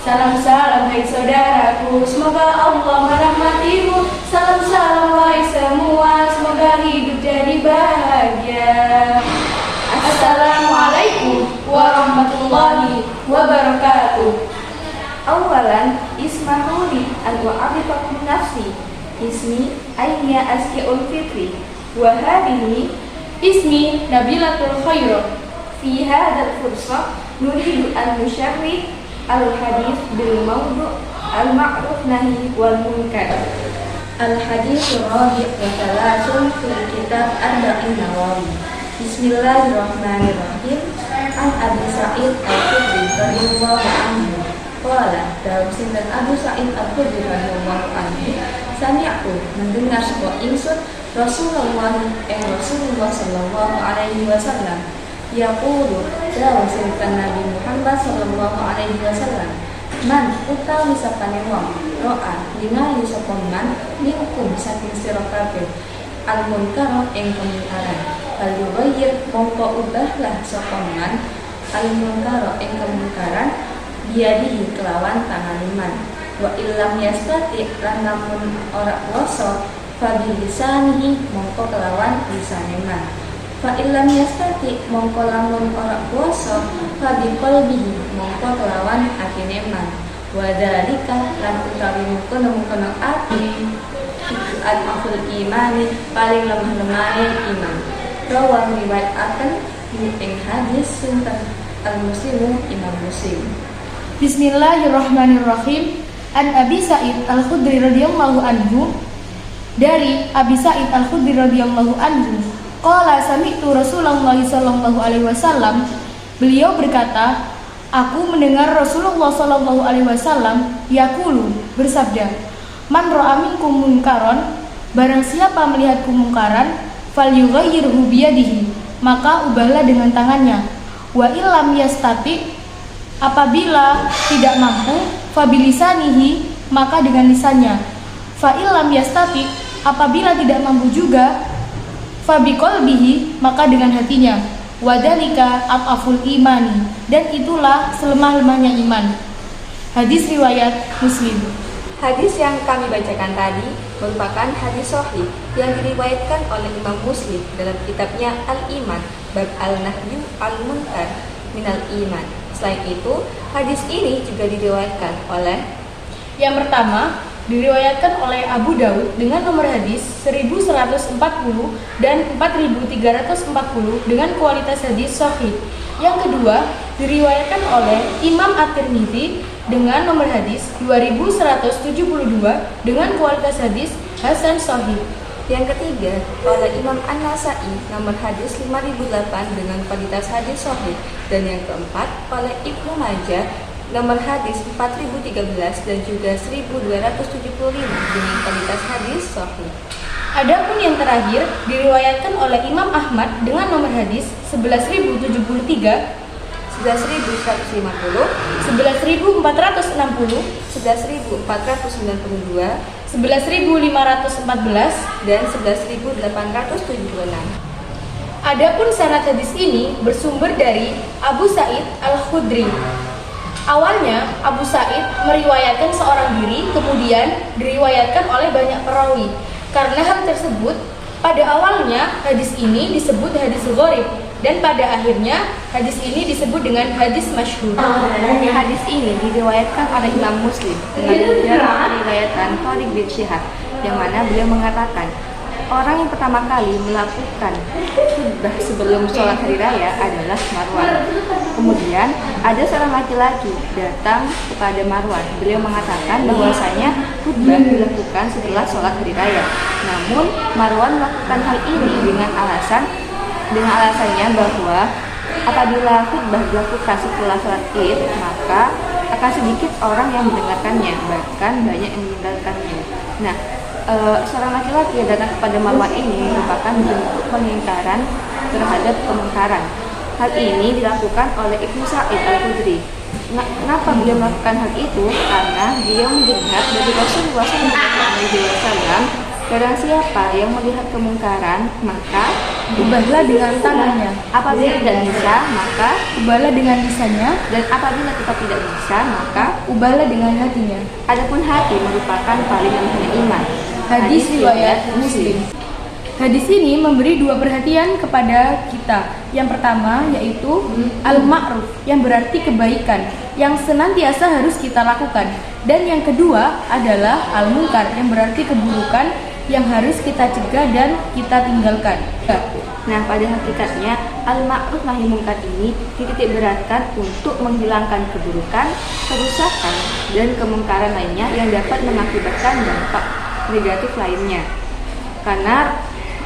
Salam-salam hai saudaraku, semoga Allah merahmatimu. Salam-salam wahai semua, semoga hidup jadi bahagia. Assalamualaikum warahmatullahi wabarakatuh. Awalan ismahuli an wa'arifakum nafsi. Ismi Ainia Azkiul Fitri wa hadhihi ismi Nabilatul Khairah. Fi hadzal fursah nuridu an nusyarrih al-hadits bil mawdu' al-ma'ruf nahi wal munkar. Al-hadits rabi' wa thalathun fil kitab Arba'in Nawawi. Bismillahirrahmanirrahim. An Abi Sa'id Al-Khudri radhiyallahu anhu qala, dalam sinten Abu Sa'id Al-Khudri radhiyallahu anhu, sami'tu mendengar sebuah insun Rasulullah sallallahu alaihi wasallam yaqulu, dalam sinten Nabi Muhammad sallallahu alaihi wasallam, man utawi sapane wong ro'a ningali sapa man minkum saking sira kabeh al munkar ing kemungkaran, fal yughayyir mongko ubahlah sapa man al munkar ing kemungkaran biadihi kelawan tangan man, wa illam yastati lan lamun ora kuwasa fa bilisanihi mongko kelawan lisane man, fa illam yastati mongko lamun ora kuwasa fa biqalbihi mongko kelawan atine man, wa dzalika lan utawi mungkon ati al-aful imani paling lemah-lemahe iman. Rawah riwayataken ing hadis sinten al-Muslimu Imam Muslim. Bismillahirrahmanirrahim. An Abi Sa'id Al-Khudri radhiyallahu anhu, dari Abi Sa'id Al-Khudri radhiyallahu anhu, qala sami'tu Rasulullah sallallahu alaihi wasallam, beliau berkata, aku mendengar Rasulullah sallallahu alaihi wasallam yaqulu, bersabda, man ra'a minkum munkaron, barang siapa melihat kemungkaran, falyughayyirhu biyadihi, maka ubahlah dengan tangannya, wa illam yastati, apabila tidak mampu, fabilisanihi, maka dengan lisannya, fa illam yastati, apabila tidak mampu juga, fabiqalbihi, maka dengan hatinya, wadalika at'aful imani, dan itulah selemah-lemahnya iman. Hadis riwayat Muslim. Hadis yang kami bacakan tadi merupakan hadis sahih yang diriwayatkan oleh Imam Muslim dalam kitabnya Al-Iman, bab al-nahyu al-munkar minal iman. Selain itu, hadis ini juga diriwayatkan oleh, yang pertama, diriwayatkan oleh Abu Daud dengan nomor hadis 1140 dan 4340 dengan kualitas hadis sahih. Yang kedua, diriwayatkan oleh Imam At-Tirmidzi dengan nomor hadis 2172 dengan kualitas hadis hasan sahih. Yang ketiga, oleh Imam An-Nasa'i nomor hadis 5008 dengan kualitas hadis sahih. Dan yang keempat, oleh Ibnu Majah nomor hadis 4013 dan juga 1275 dengan kualitas hadis sahih. Adapun yang terakhir diriwayatkan oleh Imam Ahmad dengan nomor hadis 11073, 11.150, 11.460, 11.492, 11.514, dan 11.876. Adapun sanad hadis ini bersumber dari Abu Sa'id Al-Khudri. Awalnya Abu Sa'id meriwayatkan seorang diri, kemudian diriwayatkan oleh banyak perawi. Karena hal tersebut, pada awalnya hadis ini disebut hadis gharib, dan pada akhirnya hadis ini disebut dengan hadis masyhur. Hadis ini diriwayatkan oleh Imam Muslim dengan riwayatan Tariq bin Syihab, yang mana beliau mengatakan, orang yang pertama kali melakukan khutbah sebelum sholat hari raya adalah Marwan. Kemudian ada seorang laki-laki datang kepada Marwan. Beliau mengatakan bahwasanya khutbah dilakukan setelah sholat hari raya. Namun Marwan melakukan hal ini dengan alasannya bahwa apabila khutbah dilakukan setelah sholat Id, maka akan sedikit orang yang mendengarkannya, bahkan banyak yang meninggalkannya. Nah, seorang laki-laki yang datang kepada Marwan ini merupakan bentuk pengingkaran terhadap kemungkaran. Hal ini dilakukan oleh Ibnu Sa'id Al-Khudri. Kenapa beliau melakukan hal itu? Karena beliau melihat dari Rasulullah SAW, barang siapa yang melihat kemungkaran, maka ubahlah dengan tangannya. Apabila tidak bisa, maka Ubahlah dengan lisannya, dan apabila tetap tidak bisa, maka ubahlah dengan hatinya. adapun hati merupakan paling lemahnya iman. Hadis riwayat Muslim. Hadis ini memberi dua perhatian kepada kita. Yang pertama yaitu al-ma'ruf, yang berarti kebaikan, yang senantiasa harus kita lakukan. Dan yang kedua adalah al-munkar, yang berarti keburukan, yang harus kita cegah dan kita tinggalkan. Nah, pada hakikatnya al-ma'ruf nahi munkar ini dititik beratkan untuk menghilangkan keburukan, kerusakan, dan kemungkaran lainnya yang dapat mengakibatkan dampak negatif lainnya. Karena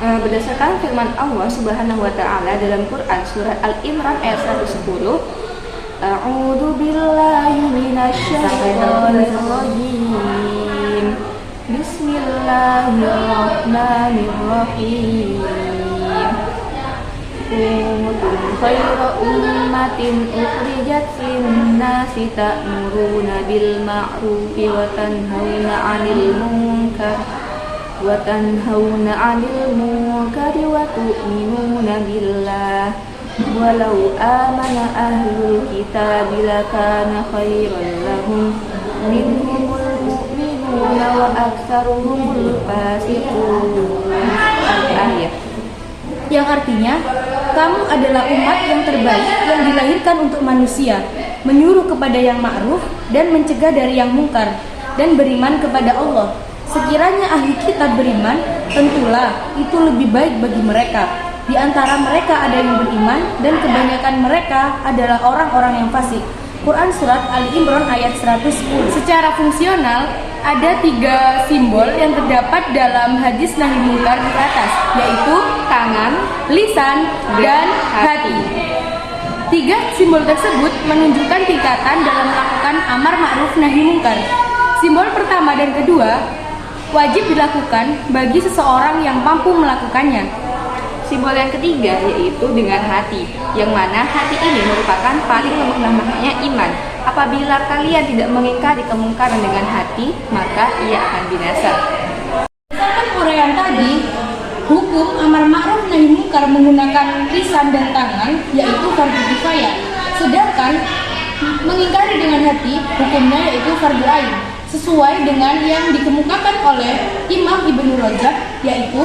berdasarkan firman Allah Subhanahu wa taala dalam Quran surat Al-Imran ayat 110, A'udzu billahi minasyaitonir rajim. Bismillahirrahmanirrahim. Kuntum khayra ummatin ukhrijat lin-nasi ta'muruna bil ma'rufi wa tanhauna 'anil munkar wa tanhauna 'anil munkari wa tu'minuna billah walau amana ahlul kitabi lakana khairan lahum minhumul mu'minuna wa aktsaruhumul fasiqun. Al-ayat. Yang artinya, kamu adalah umat yang terbaik yang dilahirkan untuk manusia, menyuruh kepada yang ma'ruf dan mencegah dari yang mungkar, dan beriman kepada Allah. Sekiranya ahli kitab beriman, tentulah itu lebih baik bagi mereka. Di antara mereka ada yang beriman, dan kebanyakan mereka adalah orang-orang yang fasik. Quran Surat Ali Imran ayat 110. Secara fungsional, ada 3 simbol yang terdapat dalam hadis nahi munkar di atas, yaitu tangan, lisan, dan hati. 3 simbol tersebut menunjukkan tingkatan dalam melakukan amar ma'ruf nahi munkar. Simbol pertama dan kedua wajib dilakukan bagi seseorang yang mampu melakukannya. Simbol yang ketiga yaitu dengan hati, yang mana hati ini merupakan paling lemah-lemahnya iman. Apabila kalian tidak mengingkari kemungkaran dengan hati, maka ia akan binasa. Berdasarkan uraian tadi, hukum amar ma'ruf nahi munkar menggunakan lisan dan tangan yaitu fardu kifayah. Sedangkan mengingkari dengan hati hukumnya yaitu fardu ain. Sesuai dengan yang dikemukakan oleh Imam Ibnu Rajab, yaitu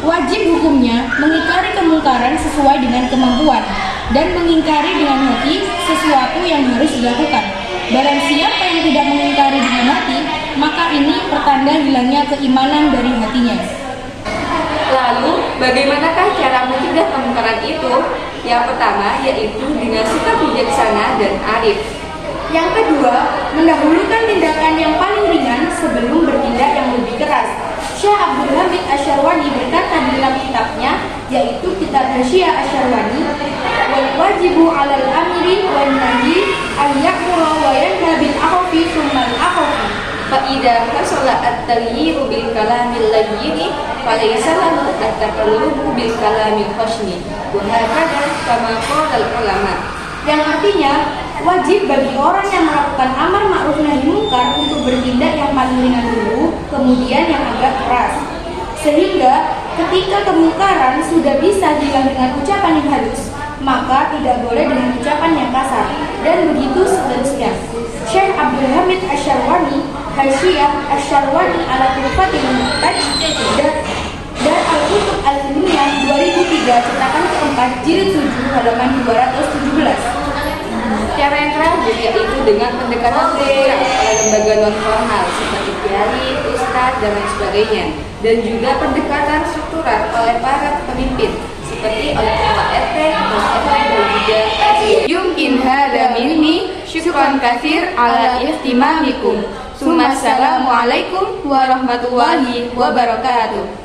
wajib hukumnya mengingkari kemungkaran sesuai dengan kemampuan dan mengingkari dengan hati sesuatu yang harus dilakukan. Barang siapa yang tidak mengingkari dengan hati, maka ini pertanda hilangnya keimanan dari hatinya. Lalu, bagaimanakah cara mencegah kemungkaran itu? Yang pertama yaitu dengan sikap bijaksana dan arif. Yang kedua, mendahulukan tindakan yang paling ringan sebelum bertindak yang lebih keras. Syekh Abdul Hamid Asyarwani berkata di dalam kitabnya, yaitu kitab Hasyiah Asyarwani, wal wajibu 'alal amiri wan nahi an ya'mura wa yanha bil 'afwi tsumma al-'afwi. Fa idza hasala at-taghyiru bil kalamil layyin falaysa lahu at-taqallubu bil kalamil khashni. Wa hakadha kama qala al-ulama. Yang artinya, wajib bagi orang yang melakukan amar ma'ruf nahi munkar untuk bertindak yang paling ringan dulu, kemudian yang agak keras. Sehingga ketika kemungkaran sudah bisa hilang dengan ucapan yang halus, maka tidak boleh dengan ucapan yang kasar, dan begitu seterusnya. Syekh Abdul Hamid Asyarwani, Hasyiah Asyarwani ala Tuhfatil Muhtaj dan Al-Kutub Al-Ilmiyah 2003 cetakan keempat jilid 7 halaman 217. Cara yang terakhir yaitu dengan pendekatan struktural oleh lembaga non formal seperti kiai, ustadz, dan lain sebagainya, dan juga pendekatan struktural oleh para pemimpin seperti oleh ketua RT, ketua RW, dan juga Yumkin hada minni syukran katsir ala ihtimamikum. Assalamualaikum warahmatullahi wabarakatuh.